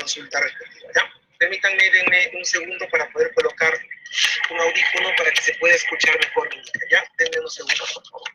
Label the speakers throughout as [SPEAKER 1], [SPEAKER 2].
[SPEAKER 1] consulta respectiva, ¿ya? Permítanme, denme un segundo para poder colocar un audífono para que se pueda escuchar mejor mi música, ¿ya? Denme unos segundos, por favor.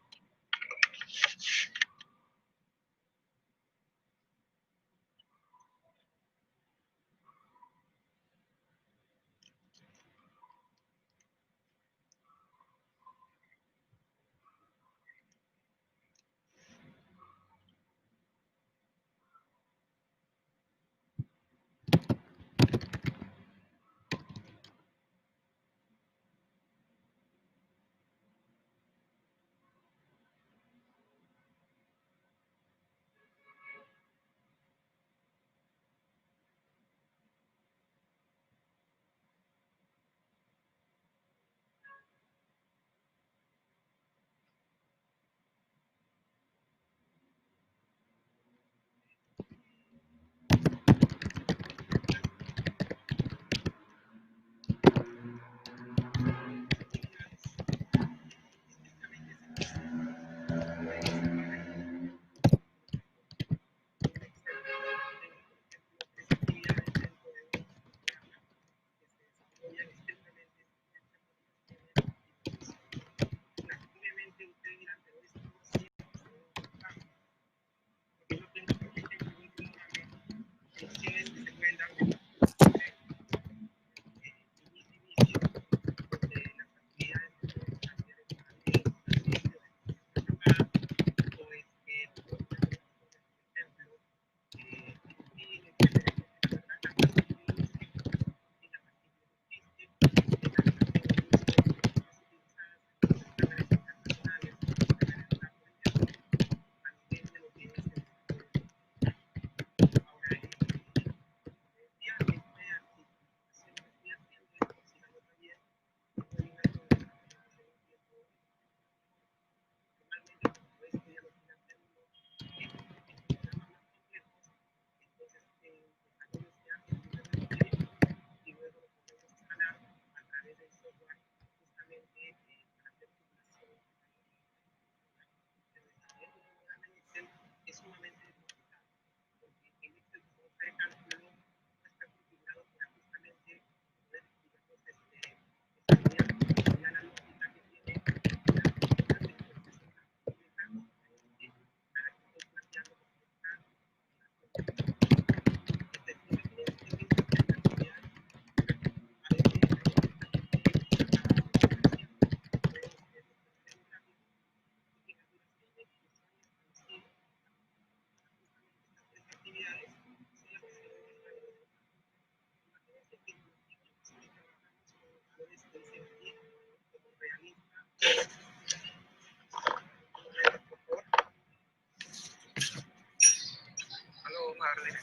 [SPEAKER 1] Aló, Marlene.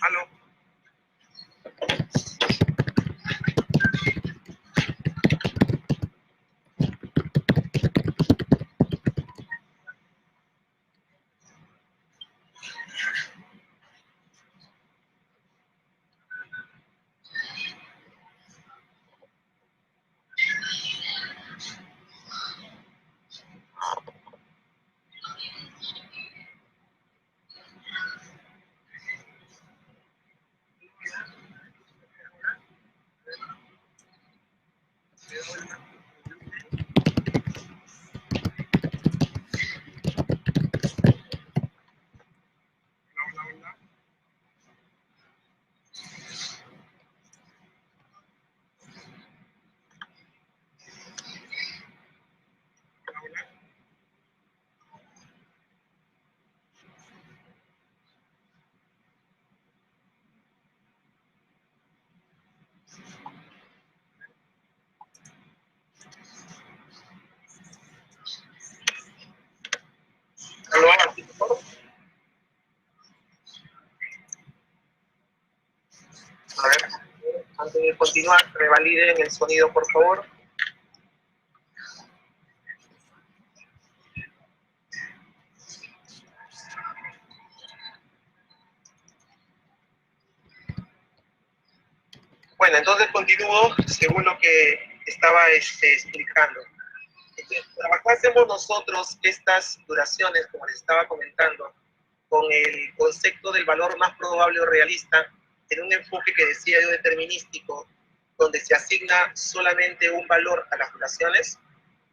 [SPEAKER 1] Aló. Aló, aquí, por favor. A ver, antes de continuar, revaliden el sonido, por favor. Bueno, entonces continúo según lo que estaba explicando. Entonces, trabajásemos nosotros estas duraciones, como les estaba comentando, con el concepto del valor más probable o realista, en un enfoque que decía yo determinístico, donde se asigna solamente un valor a las relaciones,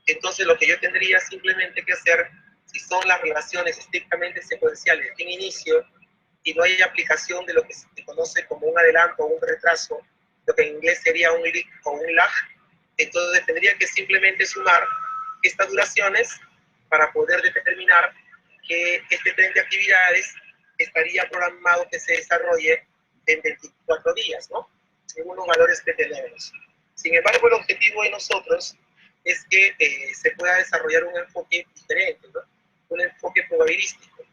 [SPEAKER 1] entonces lo que yo tendría simplemente que hacer, si son las relaciones estrictamente secuenciales en inicio y no hay aplicación de lo que se conoce como un adelanto o un retraso, lo que en inglés sería un leak o un lag, entonces tendría que simplemente sumar estas duraciones para poder determinar que este tren de actividades estaría programado que se desarrolle en 24 días, ¿no? Según los valores que tenemos. Sin embargo, el objetivo de nosotros es que se pueda desarrollar un enfoque diferente, ¿no? Un enfoque probabilístico.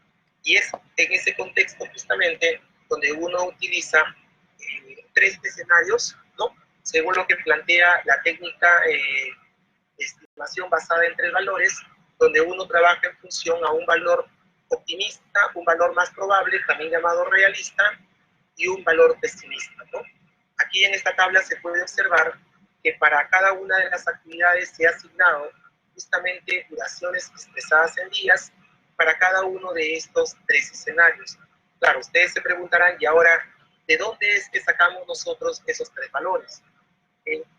[SPEAKER 1] Y es en ese contexto justamente donde uno utiliza 3 escenarios, ¿no? Según lo que plantea la técnica de estimación basada en 3 valores, donde uno trabaja en función a un valor optimista, un valor más probable, también llamado realista, y un valor pesimista, ¿no? Aquí en esta tabla se puede observar que para cada una de las actividades se ha asignado justamente duraciones expresadas en días para cada uno de estos 3 escenarios. Claro, ustedes se preguntarán, ¿y ahora de dónde es que sacamos nosotros esos 3 valores?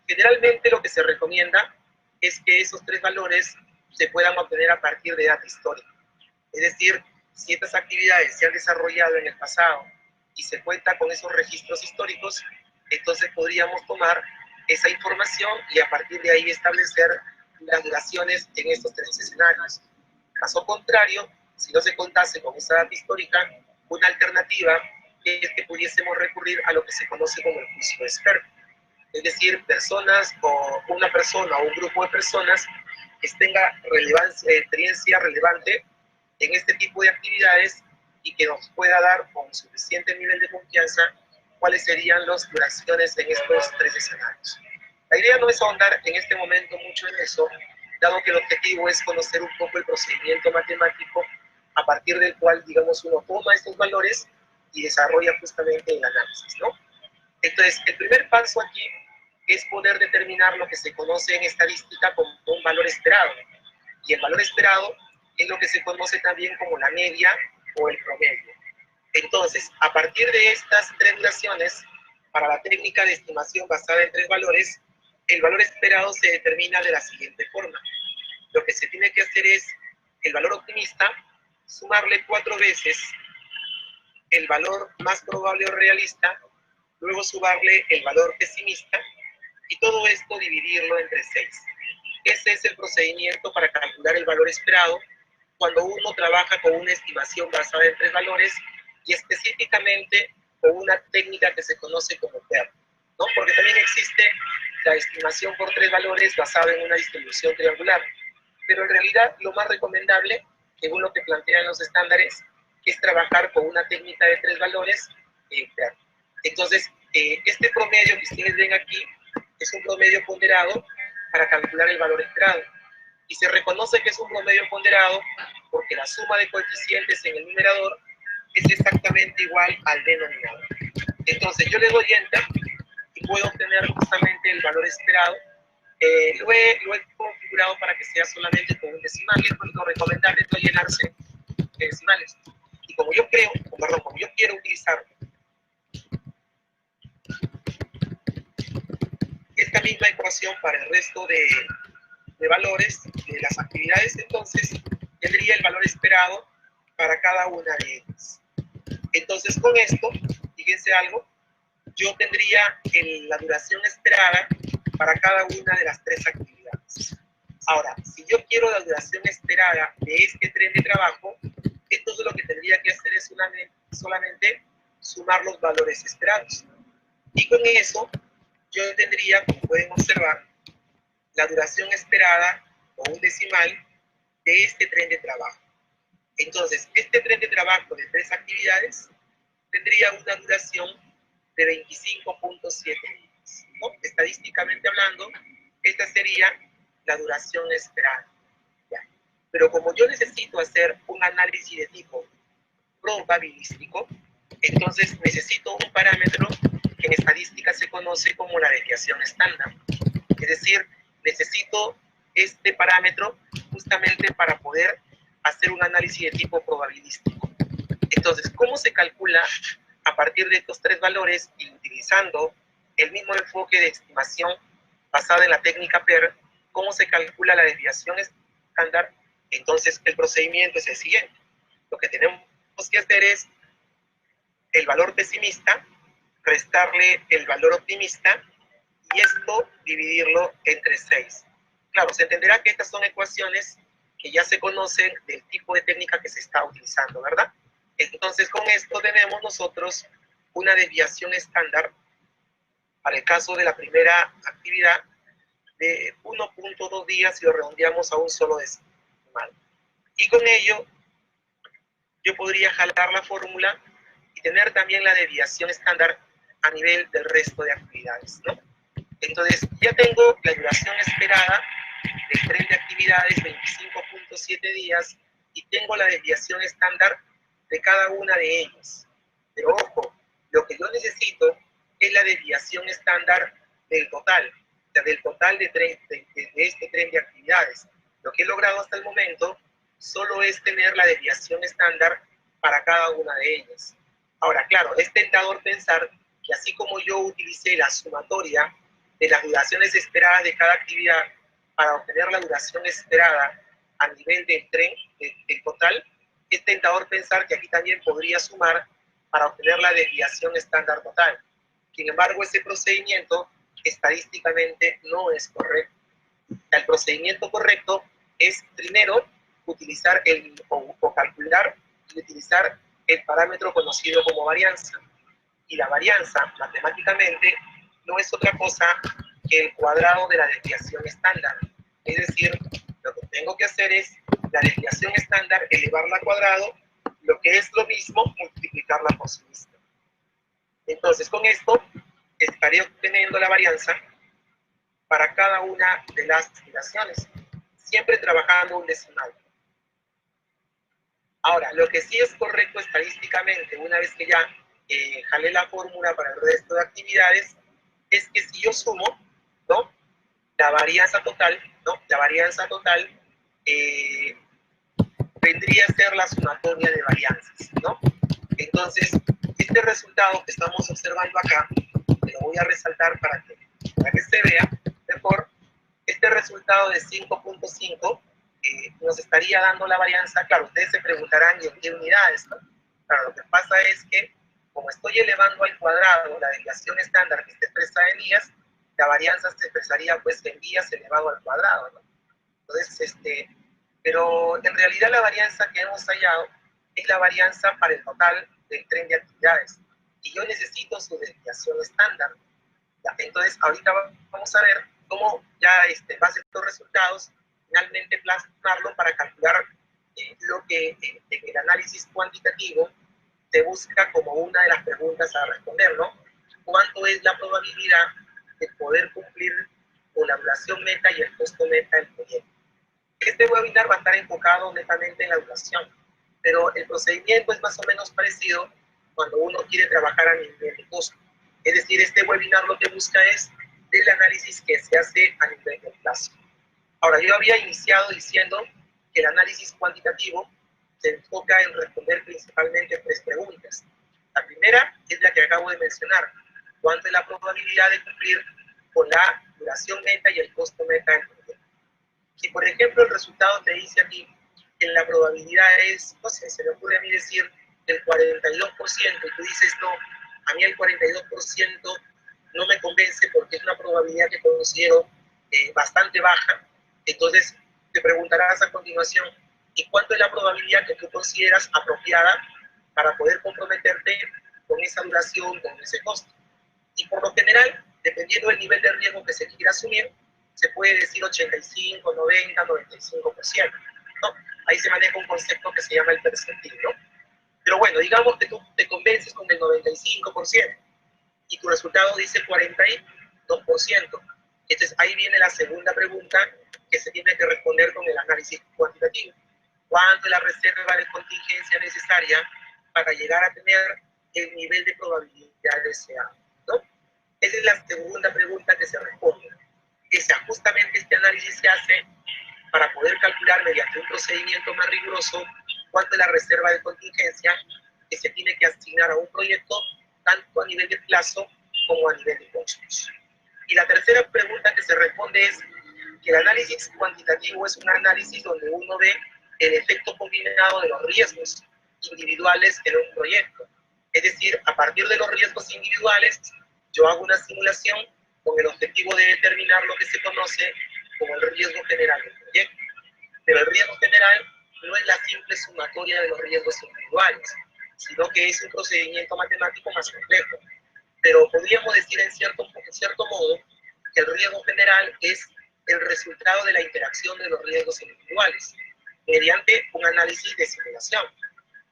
[SPEAKER 1] Generalmente lo que se recomienda es que esos 3 valores se puedan obtener a partir de data histórica. Es decir, si estas actividades se han desarrollado en el pasado y se cuenta con esos registros históricos, entonces podríamos tomar esa información y a partir de ahí establecer las duraciones en estos 3 escenarios. Caso contrario, si no se contase con esa data histórica, una alternativa es que pudiésemos recurrir a lo que se conoce como el juicio experto. Es decir, personas o una persona o un grupo de personas que tenga experiencia relevante en este tipo de actividades y que nos pueda dar con suficiente nivel de confianza cuáles serían las duraciones en estos 3 escenarios. La idea no es ahondar en este momento mucho en eso, dado que el objetivo es conocer un poco el procedimiento matemático a partir del cual, digamos, uno toma estos valores y desarrolla justamente el análisis, ¿no? Entonces, el primer paso aquí es poder determinar lo que se conoce en estadística como un valor esperado. Y el valor esperado es lo que se conoce también como la media o el promedio. Entonces, a partir de estas 3 duraciones, para la técnica de estimación basada en 3 valores, el valor esperado se determina de la siguiente forma. Lo que se tiene que hacer es el valor optimista, sumarle 4 veces el valor más probable o realista, luego sumarle el valor pesimista, y todo esto dividirlo entre 6. Ese es el procedimiento para calcular el valor esperado cuando uno trabaja con una estimación basada en 3 valores y específicamente con una técnica que se conoce como PERT, ¿no? Porque también existe la estimación por 3 valores basada en una distribución triangular, pero en realidad lo más recomendable, según lo que plantean los estándares, es trabajar con una técnica de 3 valores PERT. Entonces, este promedio que ustedes ven aquí es un promedio ponderado para calcular el valor esperado. Y se reconoce que es un promedio ponderado porque la suma de coeficientes en el numerador es exactamente igual al denominador. Entonces yo le doy Enter y puedo obtener justamente el valor esperado. Lo he configurado para que sea solamente con un decimal, y pues lo recomendable es no llenarse de decimales. Y como yo quiero utilizar esta misma ecuación para el resto de valores de las actividades, entonces tendría el valor esperado para cada una de ellas. Entonces con esto, fíjense algo, yo tendría la duración esperada para cada una de las 3 actividades. Ahora, si yo quiero la duración esperada de este tren de trabajo, entonces lo que tendría que hacer es solamente sumar los valores esperados. Y con eso, yo tendría, como pueden observar, la duración esperada o un decimal de este tren de trabajo. Entonces, este tren de trabajo de 3 actividades tendría una duración de 25.7 días, ¿no? Estadísticamente hablando, esta sería la duración esperada. ¿Ya? Pero como yo necesito hacer un análisis de tipo probabilístico, entonces necesito un parámetro que en estadística se conoce como la desviación estándar. Es decir, necesito este parámetro justamente para poder hacer un análisis de tipo probabilístico. Entonces, Entonces, ¿cómo se calcula a partir de estos tres valores y utilizando el mismo enfoque de estimación basada en la técnica PER? ¿Cómo se calcula la desviación estándar? Entonces, el procedimiento es el siguiente. Lo que tenemos que hacer es el valor pesimista, restarle el valor optimista y esto dividirlo entre 6. Claro, se entenderá que estas son ecuaciones que ya se conocen del tipo de técnica que se está utilizando, ¿verdad? Entonces, con esto tenemos nosotros una desviación estándar para el caso de la primera actividad de 1.2 días y lo redondeamos a un solo decimal. Y con ello, yo podría jalar la fórmula y tener también la desviación estándar a nivel del resto de actividades, ¿no? Entonces, ya tengo la duración esperada del tren de actividades, 25.7 días, y tengo la desviación estándar de cada una de ellas. Pero ojo, lo que yo necesito es la desviación estándar del total, o sea, del total de este tren de actividades. Lo que he logrado hasta el momento solo es tener la desviación estándar para cada una de ellas. Ahora, claro, es tentador pensar que así como yo utilicé la sumatoria de las duraciones esperadas de cada actividad para obtener la duración esperada a nivel del tren, del total, es tentador pensar que aquí también podría sumar para obtener la desviación estándar total. Sin embargo, ese procedimiento estadísticamente no es correcto. El procedimiento correcto es primero utilizar o calcular y utilizar el parámetro conocido como varianza. Y la varianza, matemáticamente, no es otra cosa que el cuadrado de la desviación estándar. Es decir, lo que tengo que hacer es la desviación estándar, elevarla al cuadrado, lo que es lo mismo, multiplicarla por sí misma. Entonces, con esto, estaré obteniendo la varianza para cada una de las aspiraciones, siempre trabajando un decimal. Ahora, lo que sí es correcto estadísticamente, una vez que ya jalé la fórmula para el resto de actividades, es que si yo sumo, ¿no?, la varianza total, ¿no?, la varianza total vendría a ser la sumatoria de varianzas, ¿no? Entonces, este resultado que estamos observando acá, que lo voy a resaltar para que se vea mejor, este resultado de 5.5 nos estaría dando la varianza. Claro, ustedes se preguntarán, ¿y en qué unidades, no? Claro, lo que pasa es que, como estoy elevando al cuadrado la desviación estándar que está expresada en días, la varianza se expresaría pues en días elevado al cuadrado, ¿no? Entonces, pero en realidad la varianza que hemos hallado es la varianza para el total del tren de actividades. Y yo necesito su desviación estándar. Entonces, ahorita vamos a ver cómo ya en base a estos resultados, finalmente plasmarlo para calcular lo que en el análisis cuantitativo se busca como una de las preguntas a responder, ¿no? ¿Cuánto es la probabilidad de poder cumplir con la duración meta y el costo meta del proyecto? Este webinar va a estar enfocado netamente en la duración, pero el procedimiento es más o menos parecido cuando uno quiere trabajar a nivel de costo. Es decir, este webinar lo que busca es del análisis que se hace a nivel de plazo. Ahora, yo había iniciado diciendo que el análisis cuantitativo se enfoca en responder principalmente 3 preguntas. La primera es la que acabo de mencionar: ¿cuánto es la probabilidad de cumplir con la duración meta y el costo meta del proyecto? Si, por ejemplo, el resultado te dice a ti que la probabilidad es, no sé, se me ocurre a mí decir el 42%, y tú dices, no, a mí el 42% no me convence porque es una probabilidad que considero bastante baja. Entonces, te preguntarás a continuación, ¿y cuánto es la probabilidad que tú consideras apropiada para poder comprometerte con esa duración, con ese costo? Y por lo general, dependiendo del nivel de riesgo que se quiera asumir, se puede decir 85, 90, 95%, ¿no? Ahí se maneja un concepto que se llama el percentil, ¿no? Pero bueno, digamos que tú te convences con el 95% y tu resultado dice 42%. Entonces ahí viene la segunda pregunta que se tiene que responder con el análisis cuantitativo. ¿Cuánto es la reserva de contingencia necesaria para llegar a tener el nivel de probabilidad deseado, ¿no? Esa es la segunda pregunta que se responde. Justamente este análisis se hace para poder calcular mediante un procedimiento más riguroso cuánto es la reserva de contingencia que se tiene que asignar a un proyecto, tanto a nivel de plazo como a nivel de costos. Y la tercera pregunta que se responde es que el análisis cuantitativo es un análisis donde uno ve el efecto combinado de los riesgos individuales en un proyecto. Es decir, a partir de los riesgos individuales, yo hago una simulación con el objetivo de determinar lo que se conoce como el riesgo general del proyecto. Pero el riesgo general no es la simple sumatoria de los riesgos individuales, sino que es un procedimiento matemático más complejo. Pero podríamos decir en cierto modo que el riesgo general es el resultado de la interacción de los riesgos individuales mediante un análisis de simulación.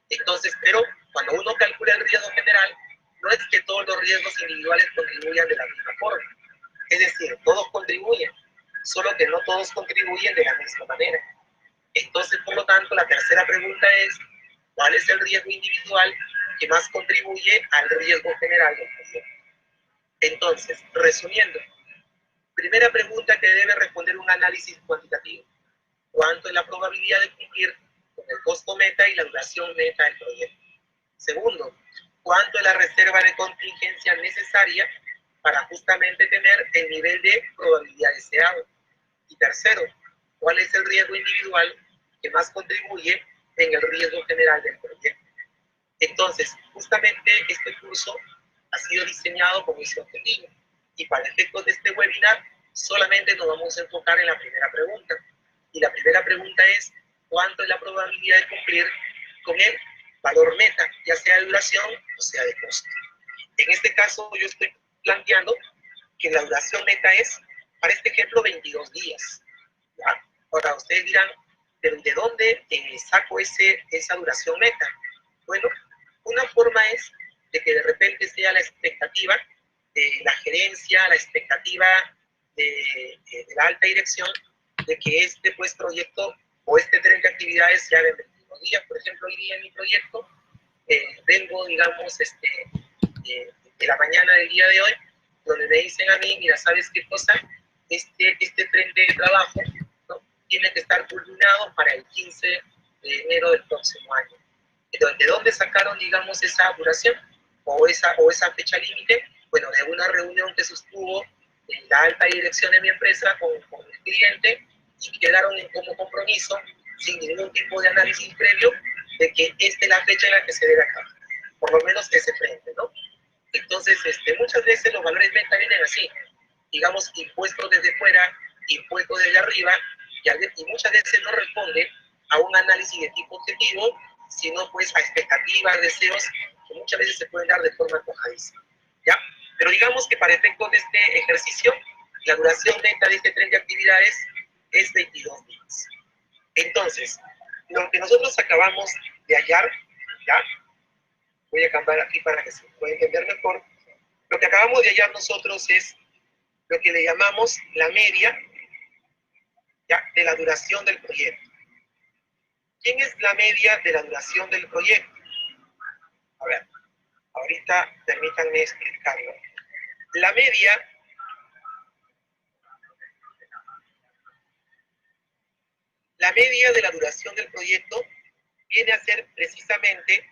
[SPEAKER 1] Entonces, pero cuando uno calcula el riesgo general, no es que todos los riesgos individuales contribuyan de la misma forma. Es decir, todos contribuyen, solo que no todos contribuyen de la misma manera. Entonces, por lo tanto, la tercera pregunta es, ¿cuál es el riesgo individual que más contribuye al riesgo general del proyecto? Entonces, resumiendo, primera pregunta que debe responder un análisis cuantitativo: ¿cuánto es la probabilidad de cumplir con el costo meta y la duración meta del proyecto? Segundo, ¿cuánto es la reserva de contingencia necesaria para justamente tener el nivel de probabilidad deseado? Y tercero, ¿cuál es el riesgo individual que más contribuye en el riesgo general del proyecto? Entonces, justamente este curso ha sido diseñado con ese objetivo. Y para efectos de este webinar, solamente nos vamos a enfocar en la primera pregunta. Y la primera pregunta es, ¿cuánto es la probabilidad de cumplir con el valor meta, ya sea de duración o sea de costo? En este caso, yo estoy planteando que la duración meta es, para este ejemplo, 22 días. ¿Ya? Ahora, ustedes dirán, ¿pero de dónde saco esa duración meta? Bueno, una forma es de que de repente sea la expectativa de la gerencia, la expectativa de la alta dirección, de que este proyecto o este tren de actividades se haga en 21 días. Por ejemplo, hoy día en mi proyecto vengo, digamos, de la mañana del día de hoy, donde me dicen a mí, mira, ¿sabes qué cosa? Este tren de trabajo, ¿no?, tiene que estar culminado para el 15 de enero del próximo año. Entonces, ¿de dónde sacaron, digamos, esa duración o esa fecha límite? Bueno, de una reunión que sostuvo en la alta dirección de mi empresa con el cliente, y quedaron como compromiso, sin ningún tipo de análisis previo, de que esta es la fecha en la que se debe acabar. Por lo menos ese frente, ¿no? Entonces, muchas veces los valores meta vienen así, digamos, impuestos desde fuera, impuestos desde arriba, y muchas veces no responde a un análisis de tipo objetivo, sino pues a expectativas, deseos, que muchas veces se pueden dar de forma antojadiza, ¿ya? Pero digamos que para efectos de este ejercicio, la duración meta de este tren de actividades es 22 días. Entonces, lo que nosotros acabamos de hallar, ¿ya? Voy a cambiar aquí para que se pueda entender mejor. Lo que acabamos de hallar nosotros es lo que le llamamos la media, ¿ya?, de la duración del proyecto. ¿Quién es la media de la duración del proyecto? A ver, ahorita permítanme explicarlo. La media de la duración del proyecto viene a ser precisamente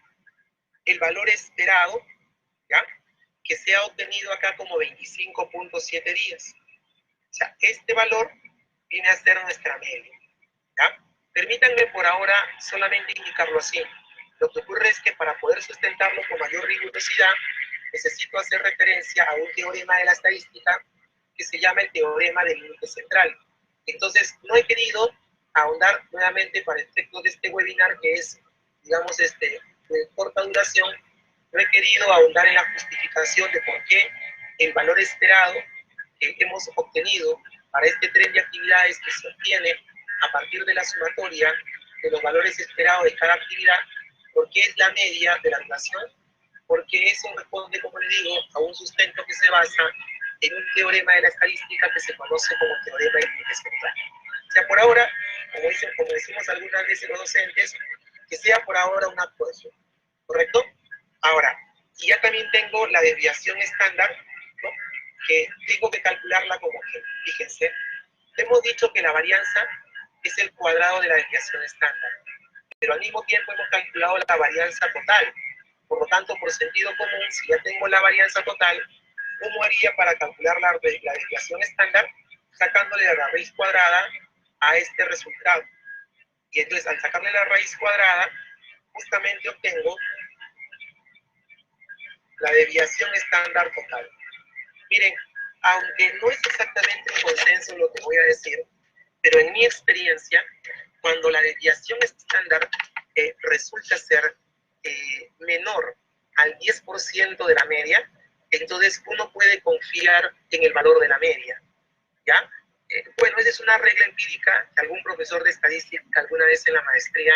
[SPEAKER 1] el valor esperado, ¿ya?, que se ha obtenido acá como 25.7 días. O sea, este valor viene a ser nuestra media, ¿ya? Permítanme por ahora solamente indicarlo así. Lo que ocurre es que para poder sustentarlo con mayor rigurosidad, necesito hacer referencia a un teorema de la estadística que se llama el teorema del límite central. Entonces, no he querido ahondar nuevamente para efectos de este webinar, que es, digamos, de corta duración. No he querido ahondar en la justificación de por qué el valor esperado que hemos obtenido para este tren de actividades que se obtiene a partir de la sumatoria de los valores esperados de cada actividad, por qué es la media de la duración, porque eso responde, como le digo, a un sustento que se basa en un teorema de la estadística que se conoce como teorema del límite central. O sea, por ahora, como decimos algunas veces los docentes, que sea por ahora una actuación, ¿correcto? Ahora, y ya también tengo la desviación estándar, ¿no?, que tengo que calcularla como que, fíjense, hemos dicho que la varianza es el cuadrado de la desviación estándar, pero al mismo tiempo hemos calculado la varianza total, Por lo tanto, por sentido común, si ya tengo la varianza total, ¿cómo haría para calcular la desviación estándar? Sacándole la raíz cuadrada a este resultado. Y entonces, al sacarle la raíz cuadrada, justamente obtengo la desviación estándar total. Miren, aunque no es exactamente un consenso lo que voy a decir, pero en mi experiencia, cuando la desviación estándar resulta ser menor al 10% de la media, entonces uno puede confiar en el valor de la media, ¿ya? Bueno, esa es una regla empírica que algún profesor de estadística alguna vez en la maestría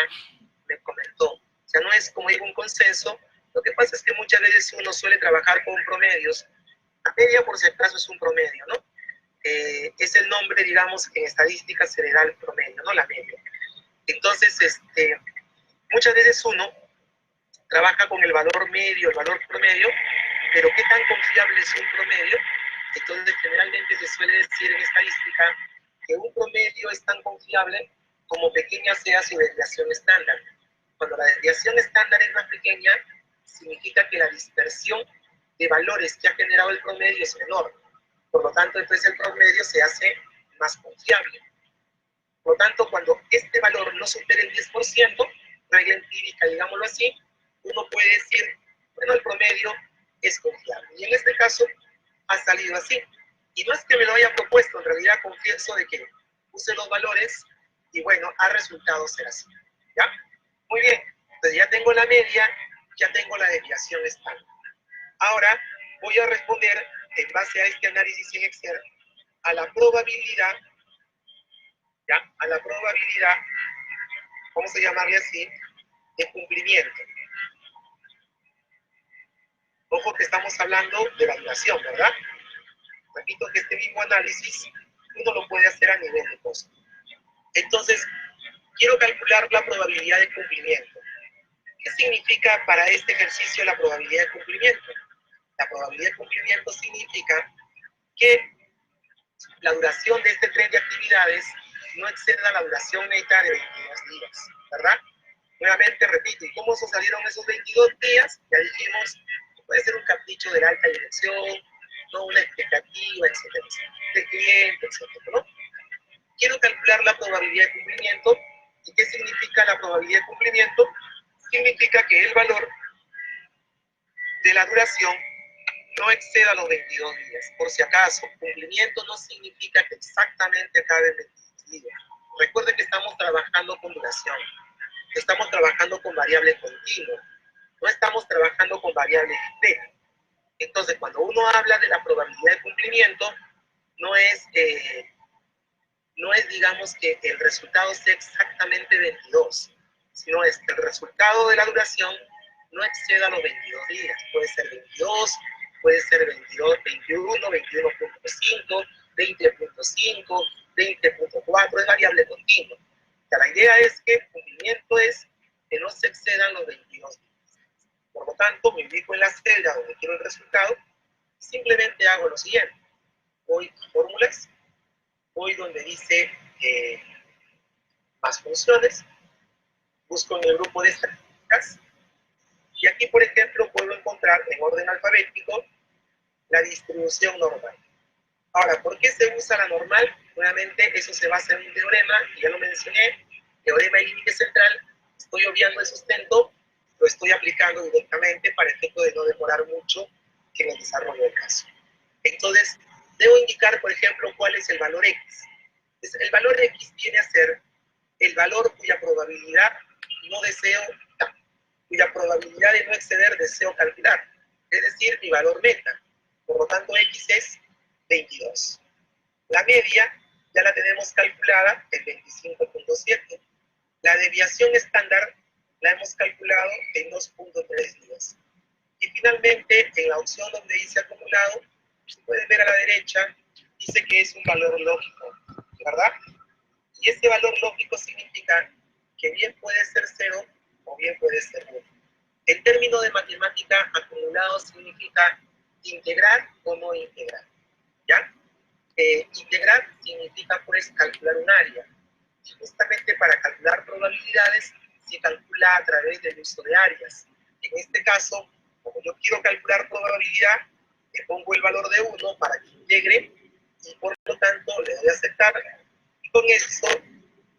[SPEAKER 1] me comentó. O sea, no es como digo un consenso. Lo que pasa es que muchas veces uno suele trabajar con promedios. La media, por si acaso, es un promedio, ¿no? Es el nombre, digamos, que en estadística se le da el promedio, ¿no? La media. Entonces, muchas veces uno trabaja con el valor medio, el valor promedio, pero ¿qué tan confiable es un promedio? Entonces, generalmente se suele decir en estadística que un promedio es tan confiable como pequeña sea su desviación estándar. Cuando la desviación estándar es más pequeña, significa que la dispersión de valores que ha generado el promedio es menor. Por lo tanto, entonces el promedio se hace más confiable. Por lo tanto, cuando este valor no supere el 10%, regla empírica, digámoslo así, uno puede decir, bueno, el promedio es confiable. Y en este caso ha salido así. Y no es que me lo haya propuesto, en realidad confieso de que puse los valores y bueno, ha resultado ser así. ¿Ya? Muy bien. Entonces ya tengo la media, ya tengo la desviación estándar. Ahora voy a responder en base a este análisis en Excel a la probabilidad, ¿ya? A la probabilidad, vamos a llamarle así, de cumplimiento. Ojo que estamos hablando de la duración, ¿verdad? Repito que este mismo análisis uno lo puede hacer a nivel de costo. Entonces, quiero calcular la probabilidad de cumplimiento. ¿Qué significa para este ejercicio la probabilidad de cumplimiento? La probabilidad de cumplimiento significa que la duración de este tren de actividades no exceda la duración neta de 22 días, ¿verdad? Nuevamente repito, ¿y cómo salieron esos 22 días? Ya dijimos, puede ser un capricho de la alta dirección, no una expectativa, etcétera, del cliente, etcétera, ¿no? Quiero calcular la probabilidad de cumplimiento. ¿Y qué significa la probabilidad de cumplimiento? Significa que el valor de la duración no exceda los 22 días. Por si acaso, cumplimiento no significa que exactamente acabe en 22 días. Recuerde que estamos trabajando con duración. Estamos trabajando con variable continua. No estamos trabajando con variable t. Entonces, cuando uno habla de la probabilidad de cumplimiento, no es, digamos, que el resultado sea exactamente 22, sino es que el resultado de la duración no exceda los 22 días. Puede ser 22, puede ser 22, 21, 21.5, 20.5, 20.4, es variable continua. O sea, la idea es que el cumplimiento es que no se excedan los 22 días. Por lo tanto, me ubico en la celda donde quiero el resultado y simplemente hago lo siguiente. Voy a fórmulas, voy donde dice más funciones, busco en el grupo de estadísticas y aquí, por ejemplo, puedo encontrar en orden alfabético la distribución normal. Ahora, ¿por qué se usa la normal? Nuevamente, eso se basa en un teorema, que ya lo mencioné, teorema de límite central. Estoy obviando el sustento, lo estoy aplicando directamente para efecto de no demorar mucho en el desarrollo del caso. Entonces, debo indicar, por ejemplo, cuál es el valor X. Entonces, el valor X viene a ser el valor cuya probabilidad no deseo, cuya probabilidad de no exceder deseo calcular, es decir, mi valor meta. Por lo tanto, X es 22. La media ya la tenemos calculada en 25.7. La desviación estándar la hemos calculado en 2.3 días. Y finalmente, en la opción donde dice acumulado, se puede ver a la derecha, dice que es un valor lógico, ¿verdad? Y ese valor lógico significa que bien puede ser 0 o bien puede ser 1. En términos de matemática, acumulado significa integrar o no integrar, ¿ya? Integrar significa, pues, calcular un área. Y justamente para calcular probabilidades se calcula a través del uso de áreas. En este caso, como yo quiero calcular probabilidad, le pongo el valor de 1 para que integre y por lo tanto le doy a aceptar. Y con eso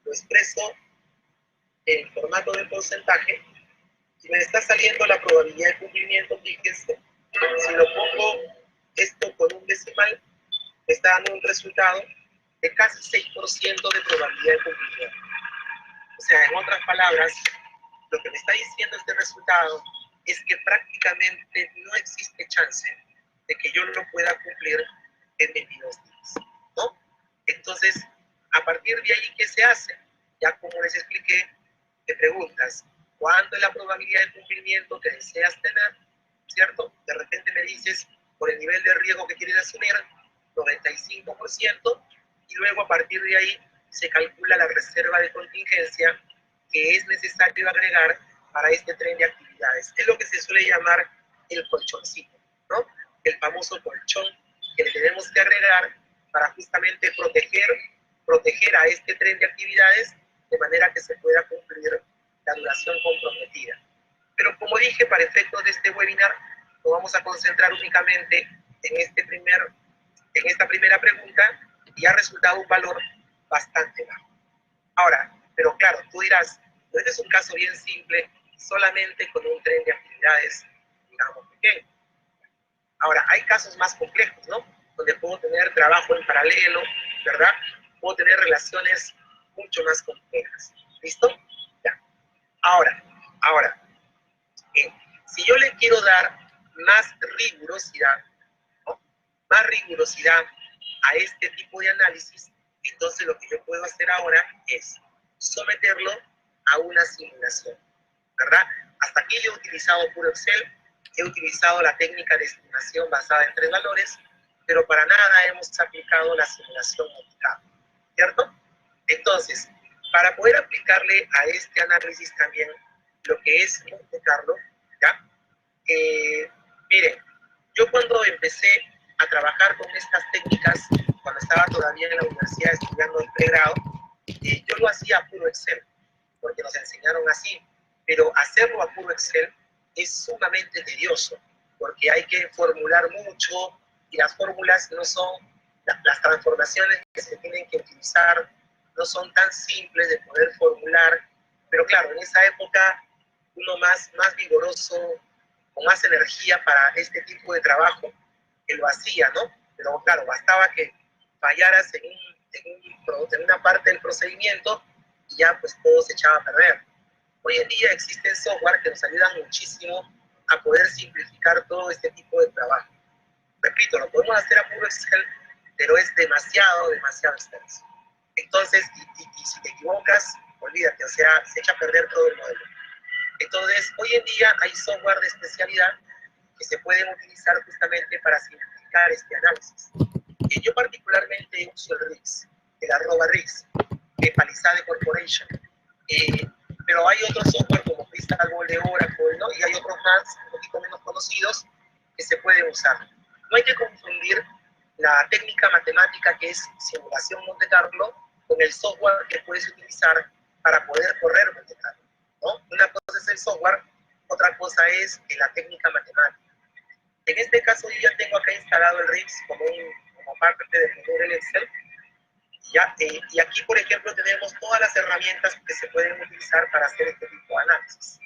[SPEAKER 1] lo expreso en formato de porcentaje y me está saliendo la probabilidad de cumplimiento. Fíjense, si lo pongo esto con un decimal, me está dando un resultado de casi 6% de probabilidad de cumplimiento. O sea, en otras palabras, lo que me está diciendo este resultado es que prácticamente no existe chance de que yo lo pueda cumplir en 22 días, ¿no? Entonces, a partir de ahí, ¿qué se hace? Ya como les expliqué, te preguntas, ¿cuánto es la probabilidad de cumplimiento que deseas tener? ¿Cierto? De repente me dices, por el nivel de riesgo que quieres asumir, 95%, y luego a partir de ahí se calcula la reserva de contingencia que es necesario agregar para este tren de actividades. Es lo que se suele llamar el colchoncito, ¿no? El famoso colchón que le tenemos que agregar para justamente proteger a este tren de actividades de manera que se pueda cumplir la duración comprometida. Pero como dije, para efectos de este webinar, nos vamos a concentrar únicamente en esta primera pregunta y ha resultado un valor bastante bajo. Ahora, pero claro, tú dirás, este es un caso bien simple, solamente con un tren de actividades, digamos, pequeño. Ahora, hay casos más complejos, ¿no? Donde puedo tener trabajo en paralelo, ¿verdad? Puedo tener relaciones mucho más complejas. ¿Listo? Ya. Ahora, si yo le quiero dar más rigurosidad, ¿no? Más rigurosidad a este tipo de análisis, entonces lo que yo puedo hacer ahora es someterlo a una simulación, ¿verdad? Hasta aquí yo he utilizado puro Excel, he utilizado la técnica de estimación basada en 3 valores, pero para nada hemos aplicado la simulación Monte Carlo, ¿cierto? Entonces, para poder aplicarle a este análisis también lo que es Monte Carlo, ¿ya? Miren, yo cuando empecé a trabajar con estas técnicas, cuando estaba todavía en la universidad estudiando el pregrado, yo lo hacía a puro Excel, porque nos enseñaron así, pero hacerlo a puro Excel es sumamente tedioso, porque hay que formular mucho y las fórmulas no son, las transformaciones que se tienen que utilizar no son tan simples de poder formular, pero claro, en esa época uno más vigoroso, con más energía para este tipo de trabajo, que lo hacía, ¿no? Pero claro, bastaba que fallaras en una parte del procedimiento y ya pues todo se echaba a perder. Hoy en día existen software que nos ayudan muchísimo a poder simplificar todo este tipo de trabajo. Repito, lo podemos hacer a puro Excel, pero es demasiado extenso. Entonces, y si te equivocas, olvídate, o sea, se echa a perder todo el modelo. Entonces, hoy en día hay software de especialidad que se pueden utilizar justamente para simplificar este análisis. Yo particularmente uso el RIX, el @RIX, Palisade Corporation, pero hay otros software como Crystal Ball de Oracle, ¿no? Y hay otros más, un poquito menos conocidos, que se pueden usar. No hay que confundir la técnica matemática que es simulación Monte Carlo con el software que puedes utilizar para poder correr Monte Carlo, ¿no? Una cosa es el software, otra cosa es la técnica matemática. En este caso yo ya tengo acá instalado el RIX como parte del módulo Excel. ¿Ya? Y aquí, por ejemplo, tenemos todas las herramientas que se pueden utilizar para hacer este tipo de análisis,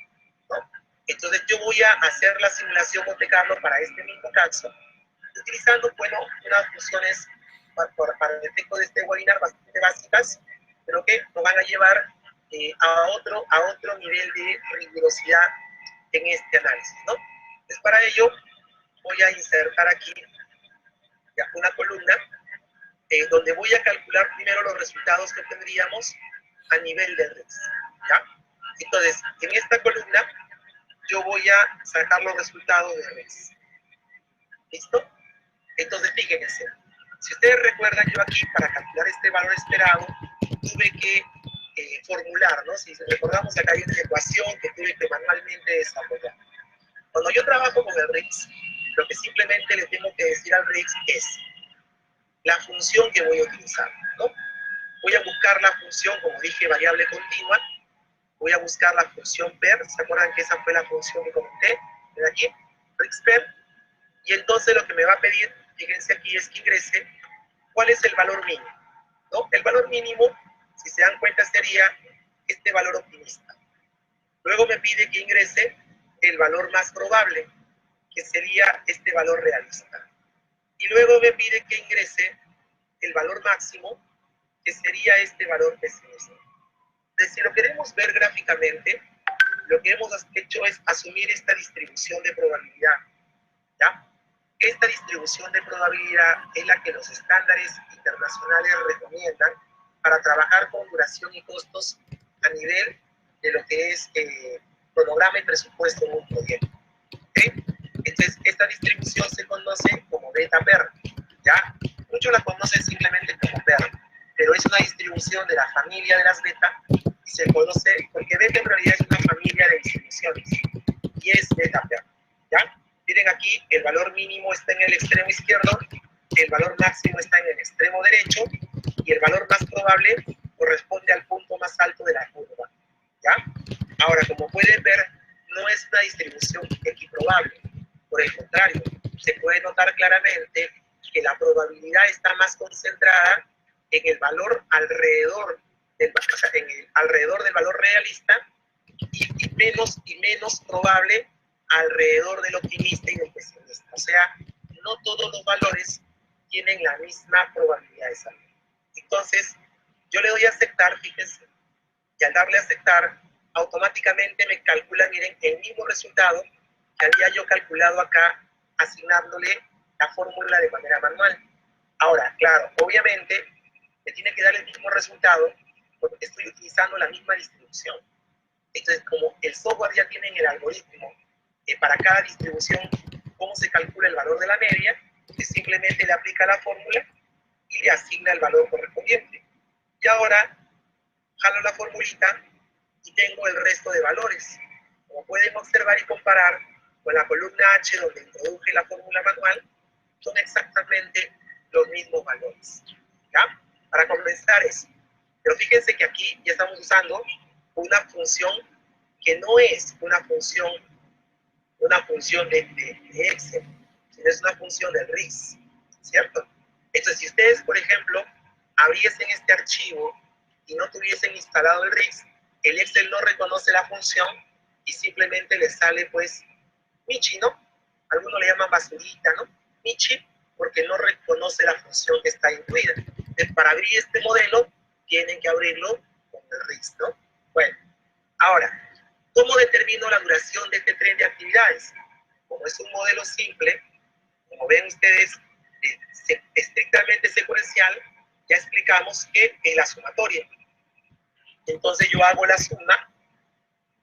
[SPEAKER 1] ¿no? Entonces yo voy a hacer la simulación Monte Carlo para este mismo caso, utilizando, bueno, unas funciones para el efecto de este webinar bastante básicas, pero que nos van a llevar a otro nivel de rigurosidad en este análisis, ¿no? Entonces para ello voy a insertar aquí ya una columna donde voy a calcular primero los resultados que tendríamos a nivel de RIX, ¿ya? Entonces, en esta columna yo voy a sacar los resultados de RIX. ¿Listo? Entonces, fíjense, si ustedes recuerdan, yo aquí para calcular este valor esperado tuve que formular, ¿no? Si recordamos, acá hay una ecuación que tuve que manualmente desarrollar. Cuando yo trabajo con el RIX, lo que simplemente le tengo que decir al RIX es la función que voy a utilizar, ¿no? Voy a buscar la función, como dije, variable continua, voy a buscar la función per, ¿se acuerdan que esa fue la función que comenté? De aquí, RixPer, y entonces lo que me va a pedir, fíjense aquí, es que ingrese cuál es el valor mínimo, ¿no? El valor mínimo, si se dan cuenta, sería este valor optimista. Luego me pide que ingrese el valor más probable, que sería este valor realista. Y luego me pide que ingrese el valor máximo, que sería este valor pesimista. Entonces, si lo queremos ver gráficamente, lo que hemos hecho es asumir esta distribución de probabilidad, ¿ya? Esta distribución de probabilidad es la que los estándares internacionales recomiendan para trabajar con duración y costos a nivel de lo que es cronograma y presupuesto en un proyecto. ¿Okay? Entonces, esta distribución se conoce como beta-PER, ¿ya? Muchos la conocen simplemente como PER, pero es una distribución de la familia de las beta y se conoce, porque beta en realidad es una familia de distribuciones y es beta-PER, ¿ya? Miren aquí, el valor mínimo está en el extremo izquierdo, el valor máximo está en el extremo derecho y el valor más probable corresponde al punto más alto de la curva, ¿ya? Ahora, como pueden ver, no es una distribución equiprobable. Por el contrario, se puede notar claramente que la probabilidad está más concentrada en el valor alrededor alrededor del valor realista y menos probable alrededor del optimista y del pesimista. O sea, no todos los valores tienen la misma probabilidad de salir. Entonces, yo le doy a aceptar, fíjense, y al darle a aceptar, automáticamente me calcula, miren, el mismo resultado que había yo calculado acá, asignándole la fórmula de manera manual. Ahora, claro, obviamente, me tiene que dar el mismo resultado porque estoy utilizando la misma distribución. Entonces, como el software ya tiene en el algoritmo para cada distribución cómo se calcula el valor de la media, que simplemente le aplica la fórmula y le asigna el valor correspondiente. Y ahora jalo la formulita y tengo el resto de valores. Como pueden observar y comparar con la columna H donde introduje la fórmula manual, son exactamente los mismos valores. ¿Ya? Para comenzar eso. Pero fíjense que aquí ya estamos usando una función que no es una función de Excel, sino es una función de RIS, ¿cierto? Entonces, si ustedes, por ejemplo, abriesen este archivo y no tuviesen instalado el RIS, el Excel no reconoce la función y simplemente le sale, pues, Michi, ¿no? Algunos le llaman basurita, ¿no? Michi, porque no reconoce la función que está incluida. Entonces, para abrir este modelo, tienen que abrirlo con el RIS, ¿no? Bueno, ahora, ¿cómo determino la duración de este tren de actividades? Como es un modelo simple, como ven ustedes, estrictamente secuencial, ya explicamos que es la sumatoria. Entonces yo hago la suma,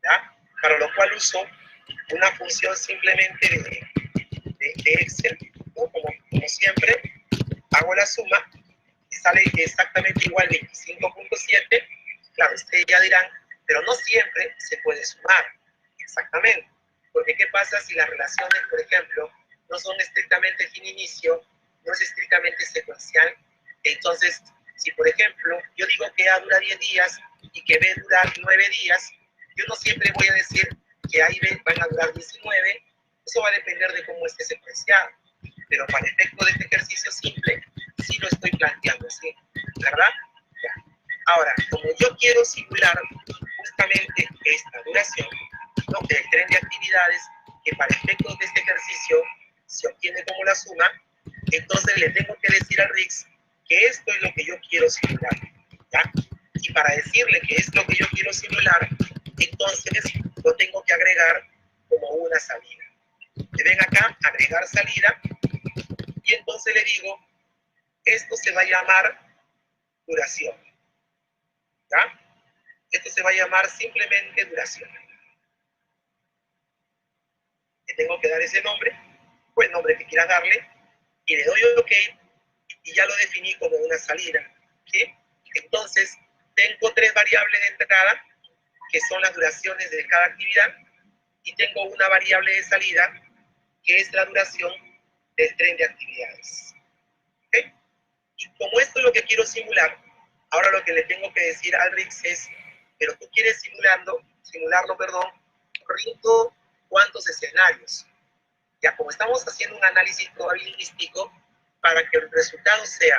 [SPEAKER 1] ¿ya? Para lo cual uso una función simplemente de Excel, ¿no? Como siempre, hago la suma y sale exactamente igual 25.7. Claro, ustedes ya dirán, pero no siempre se puede sumar. Exactamente. Porque ¿qué pasa si las relaciones, por ejemplo, no son estrictamente fin-inicio, no es estrictamente secuencial? Entonces, si por ejemplo yo digo que A dura 10 días y que B dura 9 días, yo no siempre voy a decir que A y B van a durar 19. Eso va a depender de cómo esté secuenciado. Pero para el efecto de este ejercicio simple, sí lo estoy planteando así, ¿verdad? Ya. Ahora, como yo quiero simular justamente esta duración, ¿no? El tren de actividades que para efectos de este ejercicio se obtiene como la suma, entonces le tengo que decir al RIX que esto es lo que yo quiero simular, ¿ya? Y para decirle que es lo que yo quiero simular, entonces lo tengo que agregar como una salida. Le ven acá, agregar salida, y entonces le digo, esto se va a llamar duración, ¿ya? Esto se va a llamar simplemente duración. Le tengo que dar ese nombre, o el nombre que quiera darle, y le doy OK, y ya lo definí como una salida, ¿sí? Entonces, tengo tres variables de entrada, que son las duraciones de cada actividad, y tengo una variable de salida, que es la duración del tren de actividades. ¿Okay? Y como esto es lo que quiero simular, ahora lo que le tengo que decir al RIX es, pero tú quieres simularlo, perdón, corriendo cuántos escenarios. Ya, como estamos haciendo un análisis probabilístico, para que el resultado sea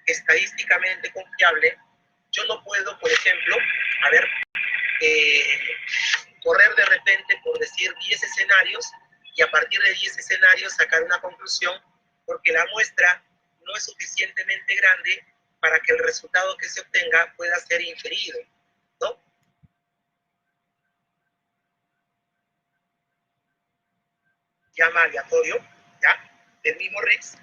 [SPEAKER 1] estadísticamente confiable, yo no puedo, por ejemplo, a ver, correr de repente, por decir, 10 escenarios y a partir de 10 escenarios sacar una conclusión, porque la muestra no es suficientemente grande para que el resultado que se obtenga pueda ser inferido, ¿no? Llama aleatorio, ¿ya? Del mismo Riggs.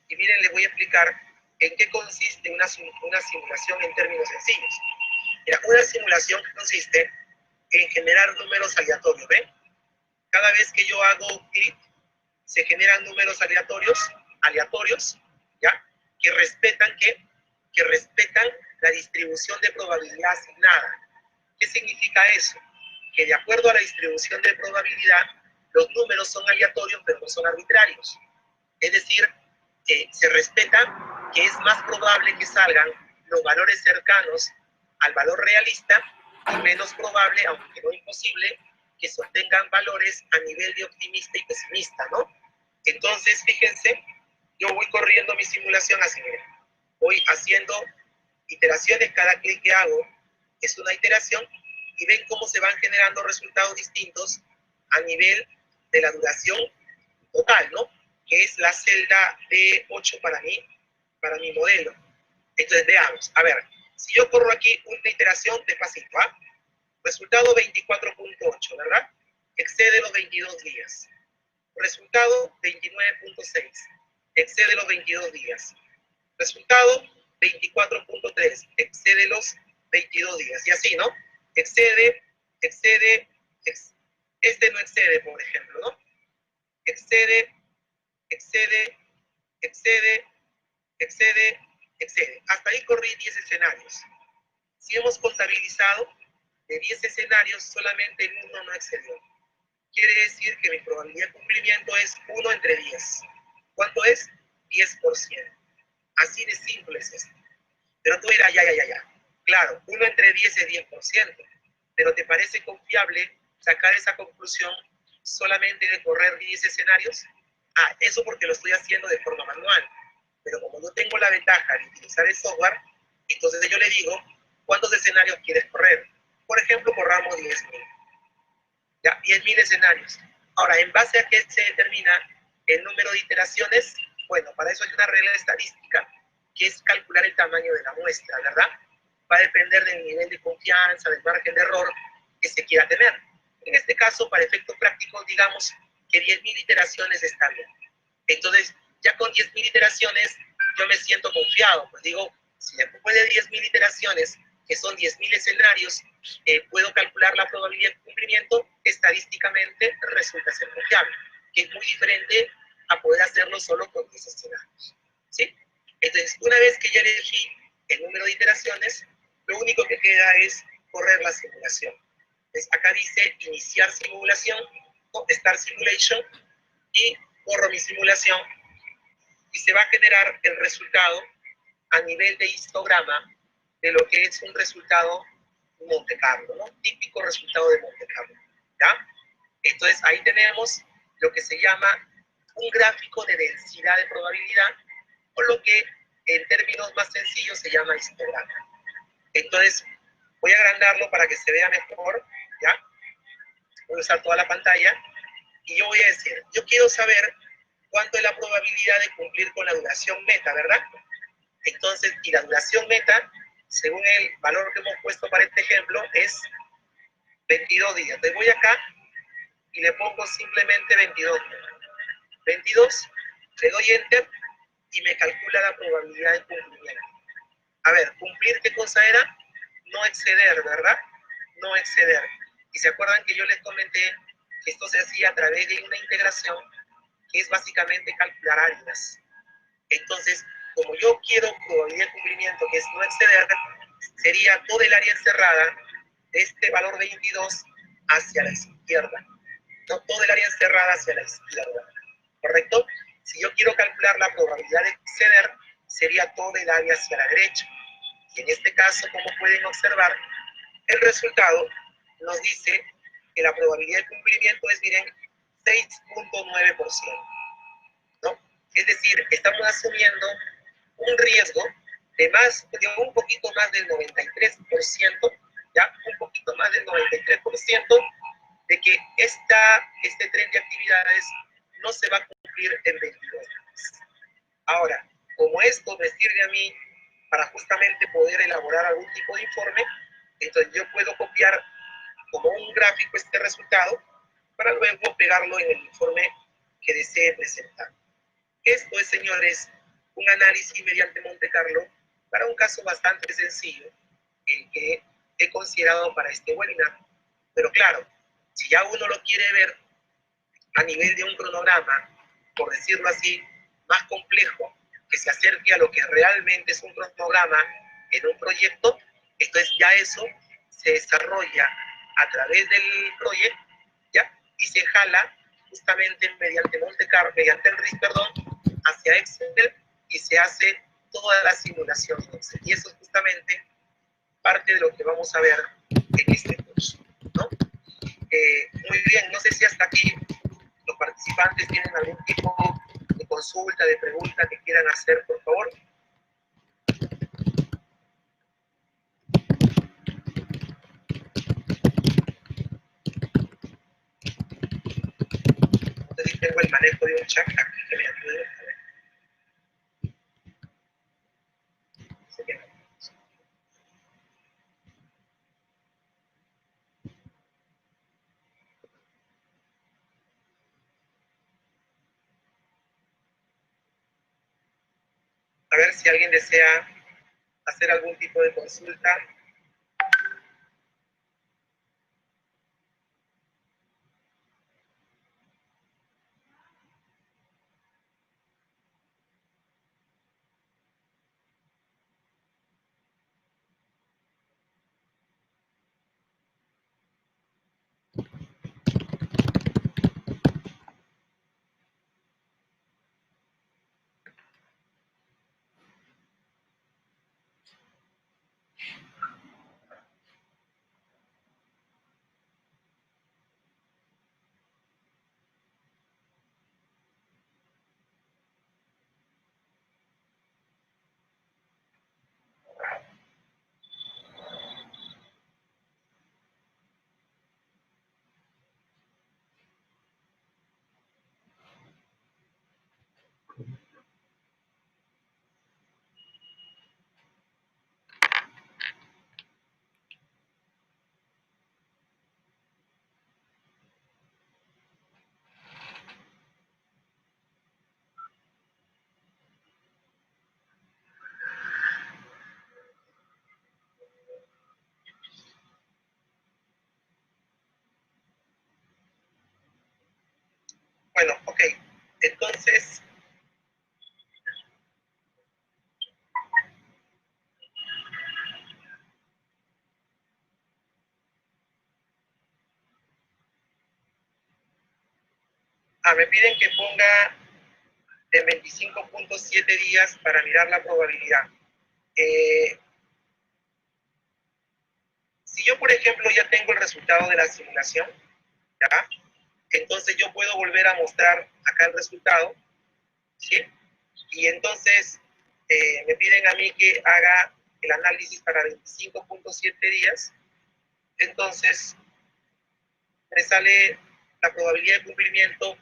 [SPEAKER 1] Y miren, les voy a explicar en qué consiste una simulación en términos sencillos. Mira, una simulación consiste en generar números aleatorios, ¿ven? Cada vez que yo hago clic, se generan números aleatorios, ¿ya? Que respetan, ¿qué? Que respetan la distribución de probabilidad asignada. ¿Qué significa eso? Que de acuerdo a la distribución de probabilidad, los números son aleatorios, pero no son arbitrarios. Es decir, que se respeta que es más probable que salgan los valores cercanos al valor realista y menos probable, aunque no imposible, que se obtengan valores a nivel de optimista y pesimista, ¿no? Entonces, fíjense, yo voy corriendo mi simulación así, miren. Voy haciendo iteraciones, cada clic que hago es una iteración, y ven cómo se van generando resultados distintos a nivel de la duración total, ¿no? Que es la celda D8 para mi modelo. Entonces, veamos. A ver, si yo corro aquí una iteración despacito, ¿ah? Resultado 24.8, ¿verdad? Excede los 22 días. Resultado 29.6. Excede los 22 días. Resultado 24.3. Excede los 22 días. Y así, ¿no? Excede, este no excede, por ejemplo, ¿no? Excede, excede, excede. Hasta ahí corrí 10 escenarios. Si hemos contabilizado, de 10 escenarios, solamente en uno no excedió. Quiere decir que mi probabilidad de cumplimiento es 1 entre 10. ¿Cuánto es? 10%. Así de simple es esto. Pero tú dirás, ya. Claro, 1 entre 10 es 10%. Pero ¿te parece confiable sacar esa conclusión solamente de correr 10 escenarios? Eso porque lo estoy haciendo de forma manual. Pero como yo tengo la ventaja de utilizar el software, entonces yo le digo, ¿cuántos escenarios quieres correr? Por ejemplo, corramos 10.000. Ya, 10.000 escenarios. Ahora, ¿en base a qué se determina el número de iteraciones? Bueno, para eso hay una regla estadística, que es calcular el tamaño de la muestra, ¿verdad? Va a depender del nivel de confianza, del margen de error que se quiera tener. En este caso, para efectos prácticos, digamos que 10.000 iteraciones está bien. Entonces, ya con 10.000 iteraciones, yo me siento confiado. Pues digo, si después de 10.000 iteraciones, que son 10.000 escenarios, puedo calcular la probabilidad de cumplimiento, estadísticamente resulta ser confiable, que es muy diferente a poder hacerlo solo con 10 escenarios, ¿sí? Entonces, una vez que ya elegí el número de iteraciones, lo único que queda es correr la simulación. Entonces, acá dice iniciar simulación, o start simulation, y corro mi simulación, y se va a generar el resultado a nivel de histograma de lo que es un resultado Monte Carlo, ¿no? Típico resultado de Monte Carlo, ¿ya? Entonces, ahí tenemos lo que se llama un gráfico de densidad de probabilidad, o lo que en términos más sencillos se llama histograma. Entonces, voy a agrandarlo para que se vea mejor, ¿ya? Voy a usar toda la pantalla, y yo voy a decir, yo quiero saber cuánto es la probabilidad de cumplir con la duración meta, ¿verdad? Entonces, y la duración meta, según el valor que hemos puesto para este ejemplo, es 22 días. Entonces voy acá y le pongo simplemente 22. 22, le doy Enter y me calcula la probabilidad de cumplimiento. A ver, ¿cumplir qué cosa era? No exceder, ¿verdad? No exceder. Y se acuerdan que yo les comenté que esto se hacía a través de una integración que es básicamente calcular áreas. Entonces, como yo quiero probabilidad de cumplimiento, que es no exceder, sería todo el área encerrada de este valor 22 hacia la izquierda. No, todo el área encerrada hacia la izquierda. ¿Correcto? Si yo quiero calcular la probabilidad de exceder, sería todo el área hacia la derecha. Y en este caso, como pueden observar, el resultado nos dice que la probabilidad de cumplimiento es, miren, 6.9%, ¿no? Es decir, estamos asumiendo un riesgo de un poquito más del 93%, ya, un poquito más del 93%, de que este tren de actividades no se va a cumplir en 22 meses. Ahora, como esto me sirve a mí para justamente poder elaborar algún tipo de informe, entonces yo puedo copiar como un gráfico este resultado para luego pegarlo en el informe que desee presentar. Esto es, señores, un análisis mediante Monte Carlo para un caso bastante sencillo, el que he considerado para este webinar. Pero claro, si ya uno lo quiere ver a nivel de un cronograma, por decirlo así, más complejo, que se acerque a lo que realmente es un cronograma en un proyecto, entonces ya eso se desarrolla a través del proyecto, ¿ya? Y se jala justamente mediante Monte Carlo, mediante el RIS, perdón, hacia Excel, y se hace toda la simulación. Y eso es justamente parte de lo que vamos a ver en este curso, ¿no? Muy bien, no sé si hasta aquí los participantes tienen algún tipo de consulta, de pregunta que quieran hacer, por favor. No sé si tengo el manejo de un chat aquí que me ayude. A ver si alguien desea hacer algún tipo de consulta. Bueno, ok. Entonces, me piden que ponga en 25.7 días para mirar la probabilidad. Si yo, por ejemplo, ya tengo el resultado de la simulación, ¿ya? Entonces yo puedo volver a mostrar acá el resultado, ¿sí? Y entonces me piden a mí que haga el análisis para 25.7 días. Entonces me sale la probabilidad de cumplimiento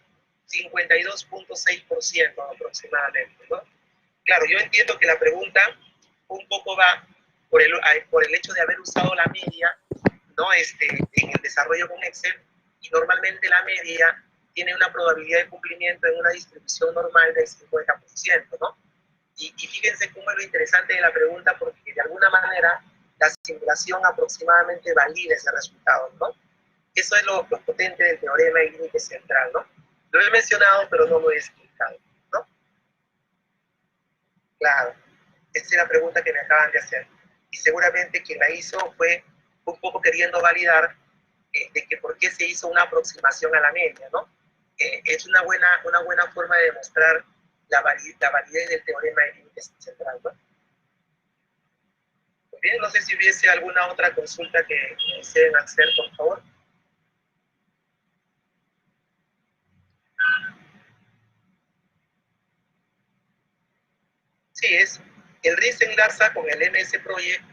[SPEAKER 1] 52.6% aproximadamente, ¿no? Claro, yo entiendo que la pregunta un poco va por el hecho de haber usado la media, ¿no? En el desarrollo con Excel, y normalmente la media tiene una probabilidad de cumplimiento en una distribución normal del 50%, ¿no? Y fíjense cómo es lo interesante de la pregunta, porque de alguna manera la simulación aproximadamente valida ese resultado, ¿no? Eso es lo potente del teorema y límite central, ¿no? Lo he mencionado, pero no lo he explicado, ¿no? Claro, esa es la pregunta que me acaban de hacer. Y seguramente quien la hizo fue un poco queriendo validar de que por qué se hizo una aproximación a la media, ¿no? Es una buena forma de demostrar la validez del teorema de límite central, ¿no? Bien, no sé si hubiese alguna otra consulta que deseen hacer, por favor. Sí, el RIS se enlaza con el MS Project,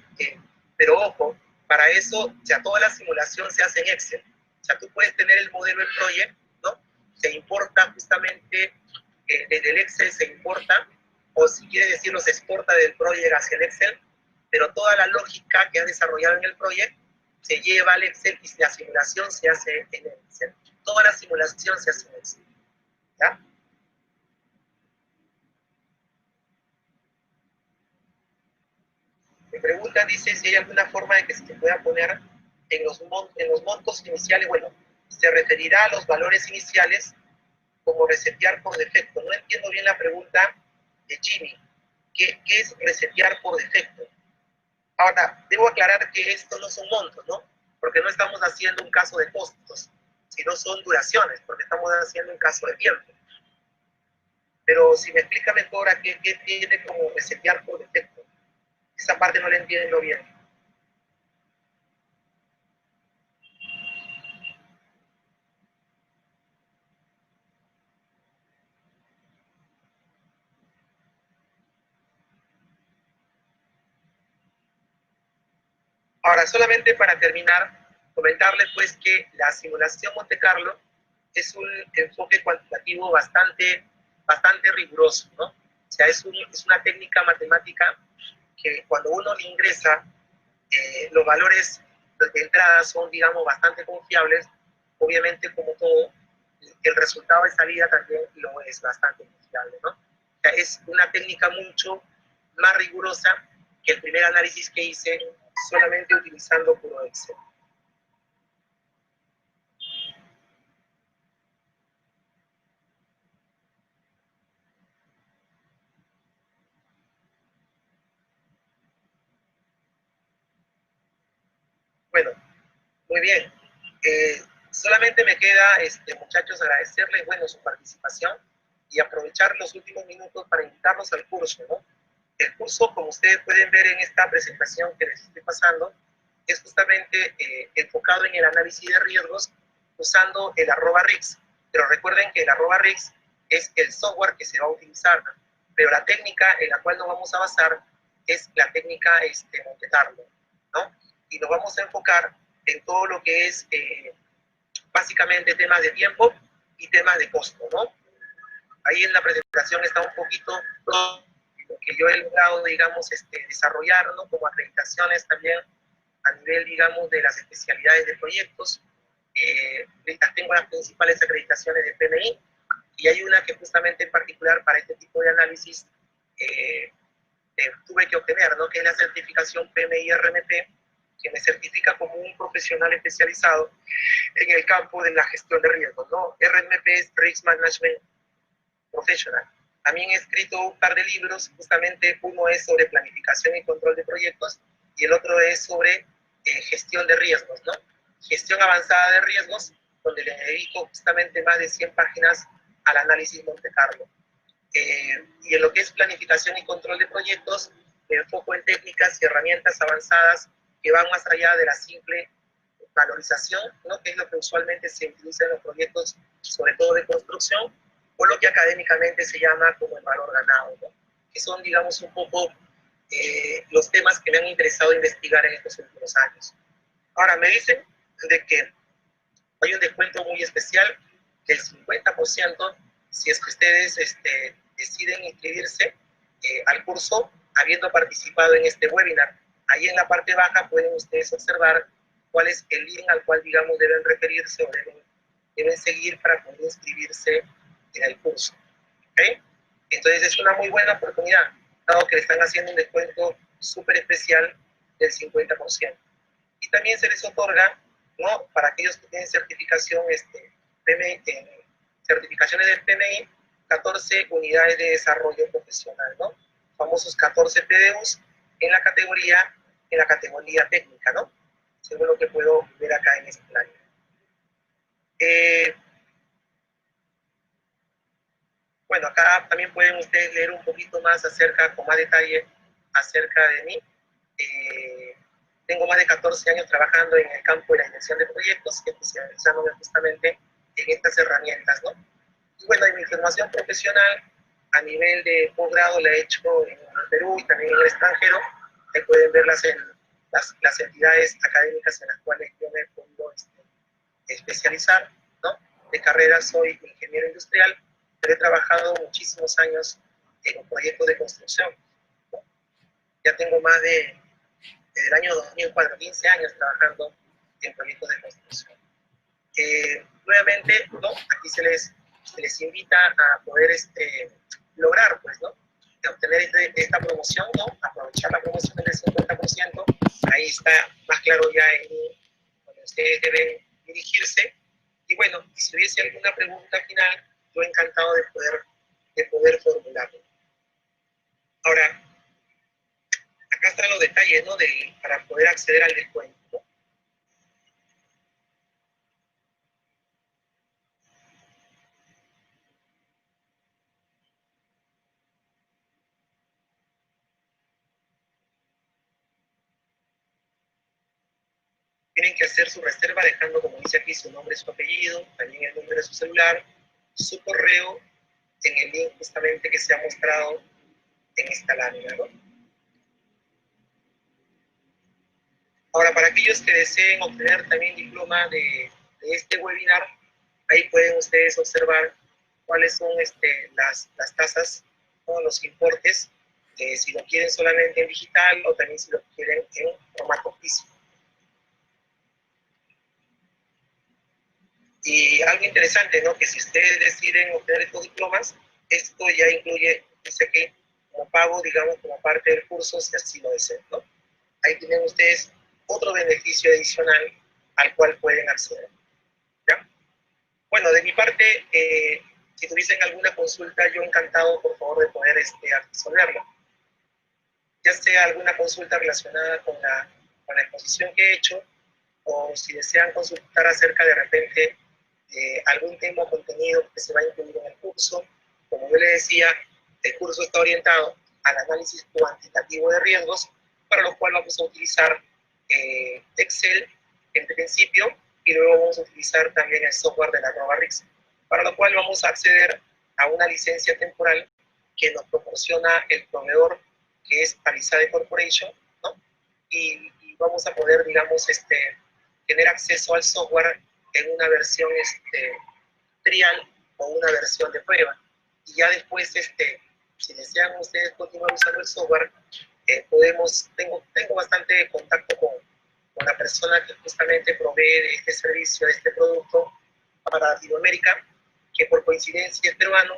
[SPEAKER 1] pero ojo, para eso, o sea, toda la simulación se hace en Excel. O sea, tú puedes tener el modelo en Project, ¿no? Se importa justamente, desde el Excel se importa, o si quieres decirlo, se exporta del Project hacia el Excel, pero toda la lógica que has desarrollado en el Project se lleva al Excel y la simulación se hace en el Excel. Toda la simulación se hace en Excel, ¿ya? Me preguntan, dice, si hay alguna forma de que se pueda poner en los montos iniciales. Bueno, se referirá a los valores iniciales como resetear por defecto. No entiendo bien la pregunta de Jimmy. ¿Qué es resetear por defecto? Ahora, debo aclarar que esto no son montos, ¿no? Porque no estamos haciendo un caso de costos, sino son duraciones, porque estamos haciendo un caso de tiempo. Pero si me explica mejor a qué tiene como resetear por defecto, esa parte no la entiendo bien. Ahora, solamente para terminar, comentarles pues que la simulación Monte Carlo es un enfoque cuantitativo bastante riguroso, ¿no? O sea, es una técnica matemática que cuando uno le ingresa, los valores de entrada son, digamos, bastante confiables. Obviamente, como todo, el resultado de salida también lo es bastante confiable, ¿no? O sea, es una técnica mucho más rigurosa que el primer análisis que hice solamente utilizando puro Excel. Bueno, muy bien. Solamente me queda, muchachos, agradecerles, bueno, su participación y aprovechar los últimos minutos para invitarlos al curso, ¿no? El curso, como ustedes pueden ver en esta presentación que les estoy pasando, es justamente enfocado en el análisis de riesgos usando el @RIX. Pero recuerden que el @RIX es el software que se va a utilizar, pero la técnica en la cual nos vamos a basar es la técnica Monte Carlo, ¿no? Y nos vamos a enfocar en todo lo que es básicamente temas de tiempo y temas de costo, ¿no? Ahí en la presentación está un poquito todo lo que yo he logrado, digamos, desarrollar, ¿no? Como acreditaciones también a nivel, digamos, de las especialidades de proyectos. Tengo las principales acreditaciones de PMI y hay una que justamente en particular para este tipo de análisis tuve que obtener, ¿no? Que es la certificación PMI-RMP, que me certifica como un profesional especializado en el campo de la gestión de riesgos, ¿no? RMP es Risk Management Professional. También he escrito un par de libros, justamente uno es sobre planificación y control de proyectos y el otro es sobre gestión de riesgos, ¿no? Gestión avanzada de riesgos, donde le dedico justamente más de 100 páginas al análisis Monte Carlo. Y en lo que es planificación y control de proyectos, me enfoco en técnicas y herramientas avanzadas que van más allá de la simple valorización, ¿no? Que es lo que usualmente se utiliza en los proyectos, sobre todo de construcción, o lo que académicamente se llama como el valor ganado, ¿no? Que son, digamos, un poco los temas que me han interesado investigar en estos últimos años. Ahora, me dicen de que hay un descuento muy especial del 50% si es que ustedes deciden inscribirse al curso habiendo participado en este webinar. Ahí en la parte baja pueden ustedes observar cuál es el link al cual, digamos, deben referirse o deben seguir para poder inscribirse en el curso. ¿Okay? Entonces es una muy buena oportunidad, dado que le están haciendo un descuento súper especial del 50%. Y también se les otorga, ¿no? Para aquellos que tienen certificación, PMI, certificaciones del PMI, 14 unidades de desarrollo profesional, ¿no? Famosos 14 PDUs en la categoría técnica, ¿no? Según lo que puedo ver acá en este plan. Bueno, acá también pueden ustedes leer un poquito más acerca, con más detalle, acerca de mí. Tengo más de 14 años trabajando en el campo de la dirección de proyectos, especializándome justamente en estas herramientas, ¿no? Y bueno, en mi formación profesional a nivel de posgrado la he hecho en Perú y también en el extranjero. Ahí pueden ver las entidades académicas en las cuales yo me he podido especializar, ¿no? De carrera soy ingeniero industrial, pero he trabajado muchísimos años en un proyecto de construcción, ¿no? Ya tengo más desde el año 2004, 15 años trabajando en proyectos de construcción. Nuevamente, ¿no? Aquí se les invita a poder lograr, pues, ¿no? De obtener esta promoción, ¿no? Aprovechar la promoción del 50%. Ahí está más claro ya en donde ustedes deben dirigirse. Y bueno, si hubiese alguna pregunta final, yo encantado de poder formularlo. Ahora, acá están los detalles, ¿no? Para poder acceder al descuento, ¿no? Tienen que hacer su reserva dejando, como dice aquí, su nombre, su apellido, también el número de su celular, su correo, en el link justamente que se ha mostrado en esta lámina, ¿no? Ahora, para aquellos que deseen obtener también diploma de este webinar, ahí pueden ustedes observar cuáles son las tasas o los importes, si lo quieren solamente en digital o también si lo quieren en formato físico. Y algo interesante, ¿no? Que si ustedes deciden obtener estos diplomas, esto ya incluye, dice que como pago, digamos, como parte del curso, si así lo desean, ¿no? Ahí tienen ustedes otro beneficio adicional al cual pueden acceder, ¿ya? Bueno, de mi parte, si tuviesen alguna consulta, yo encantado, por favor, de poder resolverla. Ya sea alguna consulta relacionada con la exposición que he hecho, o si desean consultar acerca de repente algún tema o contenido que se va a incluir en el curso. Como yo le decía, el curso está orientado al análisis cuantitativo de riesgos, para lo cual vamos a utilizar Excel en principio, y luego vamos a utilizar también el software de la RobaRix, para lo cual vamos a acceder a una licencia temporal que nos proporciona el proveedor, que es Palisade Corporation, ¿no? Y vamos a poder, digamos, tener acceso al software en una versión trial o una versión de prueba. Y ya después, si desean ustedes continuar usando el software, tengo bastante contacto con la persona que justamente provee de este servicio, de este producto para Latinoamérica, que por coincidencia es peruano,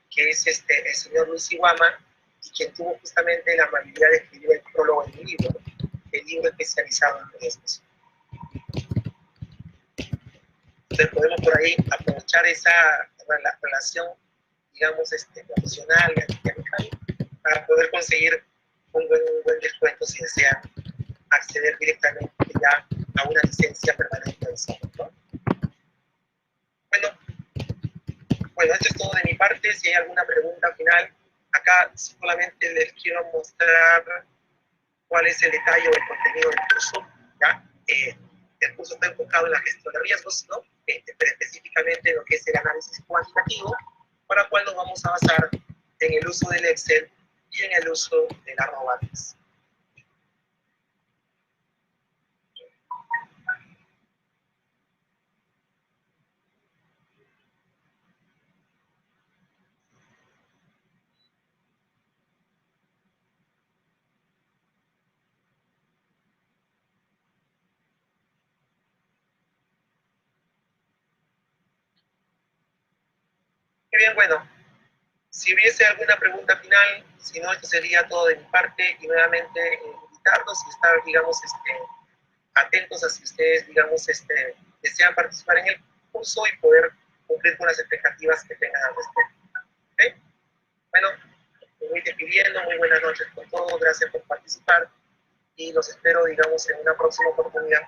[SPEAKER 1] que es el señor Luis Iguama, y quien tuvo justamente la amabilidad de escribir el prólogo del libro, el libro especializado en riesgos. Entonces podemos por ahí aprovechar esa relación, digamos, profesional y amical, para poder conseguir un buen descuento si desean acceder directamente ya a una licencia permanente del software, ¿no? Bueno, esto es todo de mi parte. Si hay alguna pregunta final, acá solamente les quiero mostrar cuál es el detalle o el contenido del curso, ¿ya? El curso está enfocado en la gestión de riesgos, ¿no? Pero específicamente en lo que es el análisis cuantitativo, para el cual nos vamos a basar en el uso del Excel y en el uso de la RobaRix. Muy bien, bueno, si hubiese alguna pregunta final, si no, esto sería todo de mi parte, y nuevamente invitarlos y estar, digamos, atentos a si ustedes, digamos, desean participar en el curso y poder cumplir con las expectativas que tengan al respecto. ¿Okay? Bueno, me voy despidiendo, muy buenas noches con todos, gracias por participar y los espero, digamos, en una próxima oportunidad.